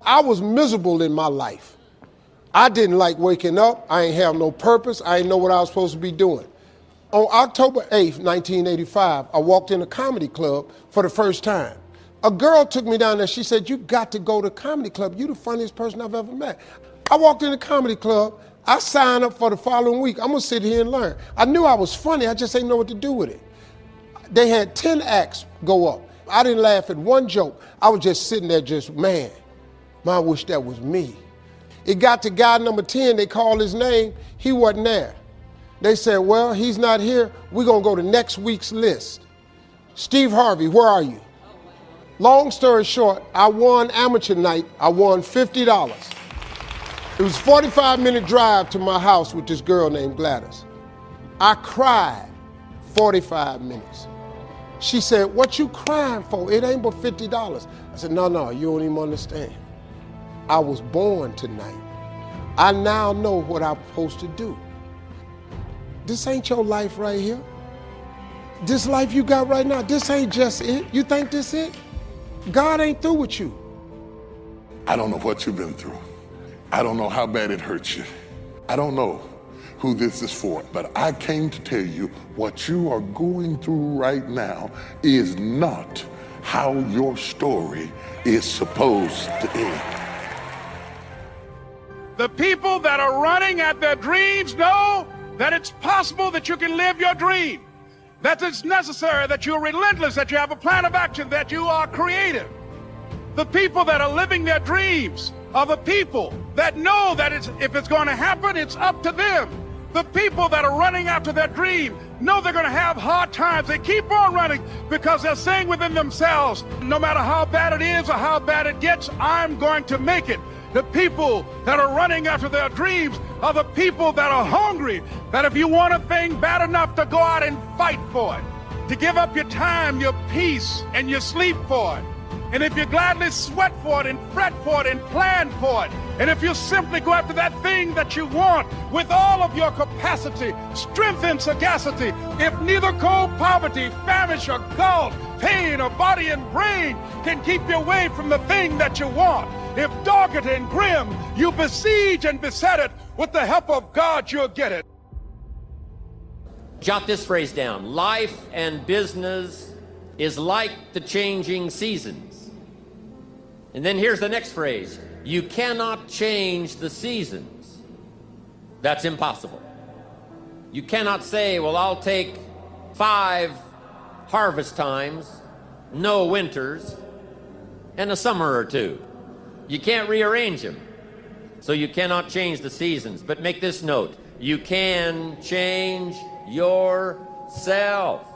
I was miserable in my life. I didn't like waking up. I ain't have no purpose. I didn't know what I was supposed to be doing. On October 8th, 1985, I walked in a comedy club for the first time. A girl took me down there. She said, "You got to go to a comedy club. You the funniest person I've ever met." I walked in the comedy club. I signed up for the following week. I'm gonna sit here and learn. I knew I was funny. I just didn't know what to do with it. They had 10 acts go up. I didn't laugh at one joke. I was just sitting there man, I wish that was me. It got to guy number 10. They called his name. He wasn't there. They said, "Well, he's not here. We're going to go to next week's list." "Steve Harvey, where are you?" Long story short, I won amateur night. I won $50. It was a 45-minute drive to my house with this girl named Gladys. I cried 45 minutes. She said, "What you crying for? It ain't but $50. I said, No, you don't even understand. I was born tonight. I now know what I'm supposed to do. This ain't your life right here. This life you got right now, this ain't just it. You think this it? God ain't through with you." I don't know what you've been through. I don't know how bad it hurts you. I don't know who this is for, but I came to tell you what you are going through right now is not how your story is supposed to end. The people that are running at their dreams know that it's possible that you can live your dream, that it's necessary, that you're relentless, that you have a plan of action, that you are creative. The people that are living their dreams are the people that know that if it's going to happen, it's up to them. The people that are running after their dream know they're going to have hard times. They keep on running because they're saying within themselves, no matter how bad it is or how bad it gets, I'm going to make it. The people that are running after their dreams are the people that are hungry, that if you want a thing bad enough to go out and fight for it, to give up your time, your peace, and your sleep for it, and if you gladly sweat for it and fret for it and plan for it, and if you simply go after that thing that you want with all of your capacity, strength, and sagacity, if neither cold poverty, famish, or gulf, pain, or body and brain can keep you away from the thing that you want, if dogged and grim, you besiege and beset it, with the help of God, you'll get it. Jot this phrase down. Life and business is like the changing seasons. And then here's the next phrase. You cannot change the seasons. That's impossible. You cannot say, well, I'll take 5 harvest times, no winters, and a summer or 2. You can't rearrange them. So you cannot change the seasons. But make this note. You can change yourself.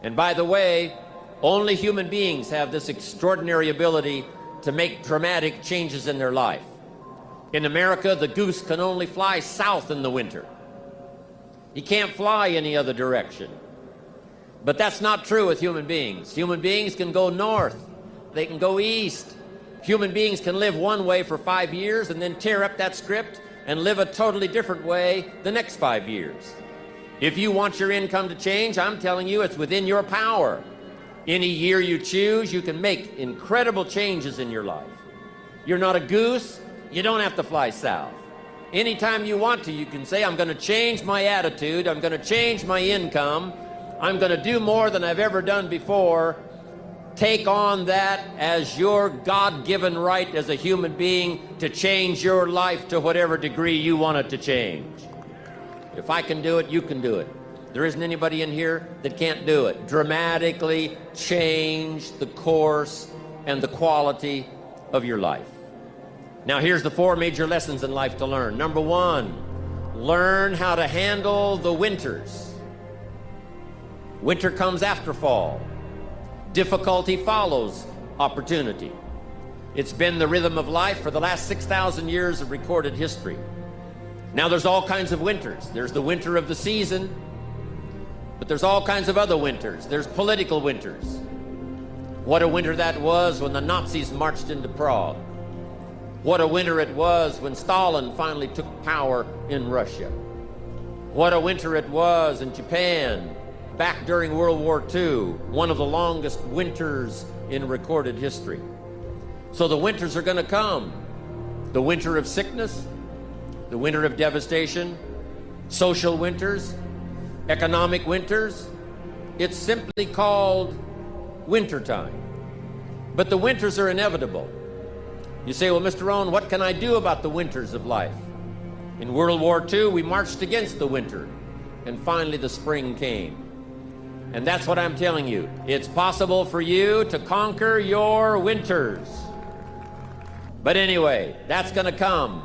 And by the way, only human beings have this extraordinary ability to make dramatic changes in their life. In America, the goose can only fly south in the winter. He can't fly any other direction. But that's not true with human beings. Human beings can go north. They can go east. Human beings can live one way for 5 years and then tear up that script and live a totally different way the next 5 years. If you want your income to change, I'm telling you, it's within your power. Any year you choose, you can make incredible changes in your life. You're not a goose. You don't have to fly south. Anytime you want to, you can say, I'm going to change my attitude. I'm going to change my income. I'm going to do more than I've ever done before. Take on that as your God-given right as a human being to change your life to whatever degree you want it to change. If I can do it, you can do it. There isn't anybody in here that can't do it. Dramatically change the course and the quality of your life. Now here's the 4 major lessons in life to learn. Number 1, learn how to handle the winters. Winter comes after fall. Difficulty follows opportunity. It's been the rhythm of life for the last 6,000 years of recorded history. Now there's all kinds of winters. There's the winter of the season, but there's all kinds of other winters. There's political winters. What a winter that was when the Nazis marched into Prague. What a winter it was when Stalin finally took power in Russia. What a winter it was in Japan back during World War II, one of the longest winters in recorded history. So the winters are going to come. The winter of sickness, the winter of devastation, social winters, economic winters. It's simply called wintertime. But the winters are inevitable. You say, well, Mr. Rohn, what can I do about the winters of life? In World War II, we marched against the winter, and finally the spring came. And that's what I'm telling you. It's possible for you to conquer your winters. But anyway, that's going to come.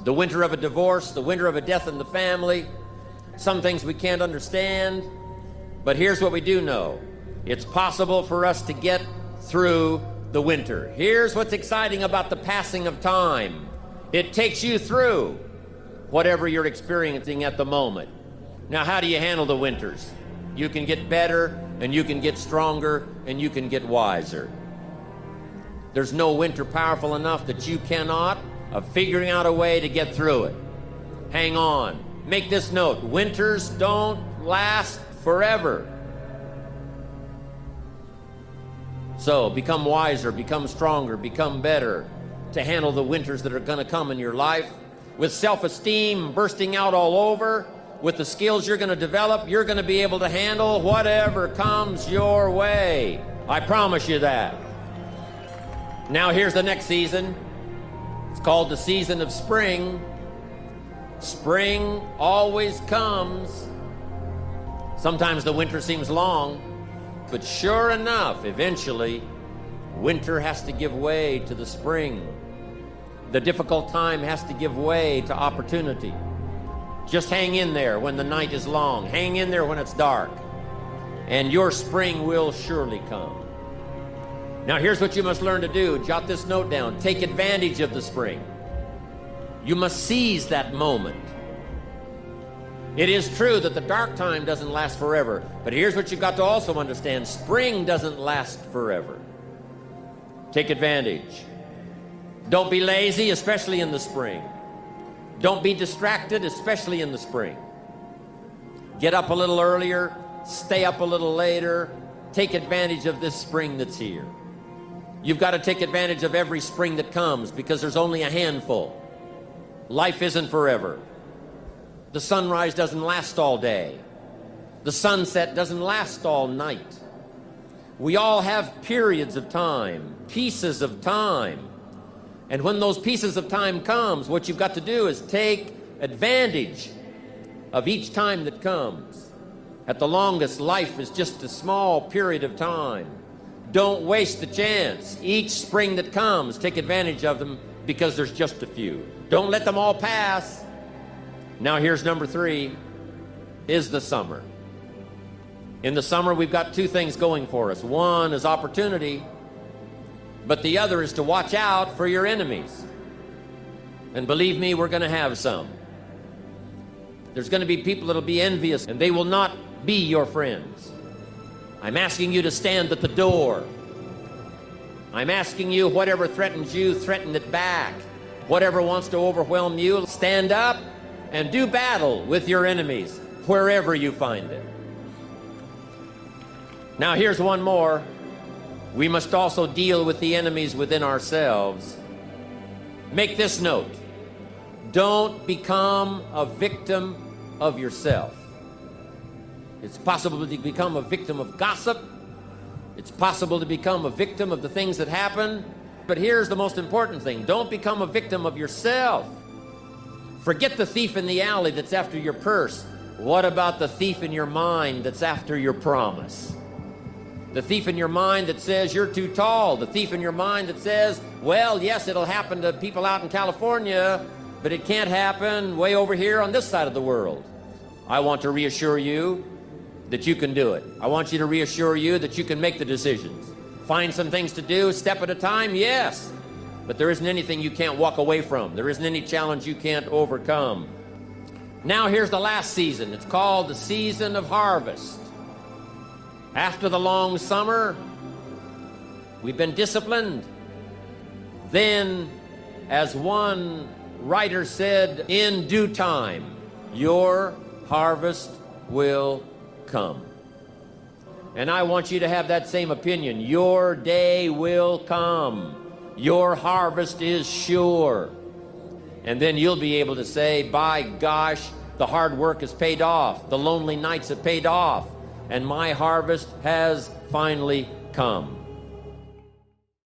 The winter of a divorce, the winter of a death in the family, some things we can't understand. But here's what we do know. It's possible for us to get through the winter. Here's what's exciting about the passing of time. It takes you through whatever you're experiencing at the moment. Now, how do you handle the winters? You can get better, and you can get stronger, and you can get wiser. There's no winter powerful enough that you cannot of figuring out a way to get through it. Hang on. Make this note. Winters don't last forever. So become wiser, become stronger, become better to handle the winters that are going to come in your life. With self-esteem bursting out all over, with the skills you're going to develop, you're going to be able to handle whatever comes your way. I promise you that. Now here's the next season. It's called the season of spring. Spring always comes. Sometimes the winter seems long, but sure enough, eventually, winter has to give way to the spring. The difficult time has to give way to opportunity. Just hang in there when the night is long. Hang in there when it's dark. And your spring will surely come. Now here's what you must learn to do. Jot this note down. Take advantage of the spring. You must seize that moment. It is true that the dark time doesn't last forever, but here's what you've got to also understand. Spring doesn't last forever. Take advantage. Don't be lazy, especially in the spring. Don't be distracted, especially in the spring. Get up a little earlier, stay up a little later. Take advantage of this spring that's here. You've got to take advantage of every spring that comes because there's only a handful. Life isn't forever. The sunrise doesn't last all day. The sunset doesn't last all night. We all have periods of time, pieces of time. And when those pieces of time comes, what you've got to do is take advantage of each time that comes. At the longest, life is just a small period of time. Don't waste the chance. Each spring that comes, take advantage of them because there's just a few. Don't let them all pass. Now here's number 3, is the summer. In the summer, we've got two things going for us. One is opportunity, but the other is to watch out for your enemies. And believe me, we're going to have some. There's going to be people that'll be envious, and they will not be your friends. I'm asking you to stand at the door. I'm asking you, whatever threatens you, threaten it back. Whatever wants to overwhelm you, stand up and do battle with your enemies wherever you find it. Now here's one more. We must also deal with the enemies within ourselves. Make this note. Don't become a victim of yourself. It's possible to become a victim of gossip. It's possible to become a victim of the things that happen. But here's the most important thing. Don't become a victim of yourself. Forget the thief in the alley that's after your purse. What about the thief in your mind that's after your promise? The thief in your mind that says you're too tall. The thief in your mind that says, well, yes, it'll happen to people out in California, but it can't happen way over here on this side of the world. I want to reassure you that you can do it. I want you to reassure you that you can make the decisions. Find some things to do, step at a time, yes. But there isn't anything you can't walk away from. There isn't any challenge you can't overcome. Now here's the last season. It's called the season of harvest. After the long summer, we've been disciplined. Then, as one writer said, in due time, your harvest will come. And I want you to have that same opinion. Your day will come. Your harvest is sure. And then you'll be able to say, by gosh, the hard work has paid off, the lonely nights have paid off, and my harvest has finally come.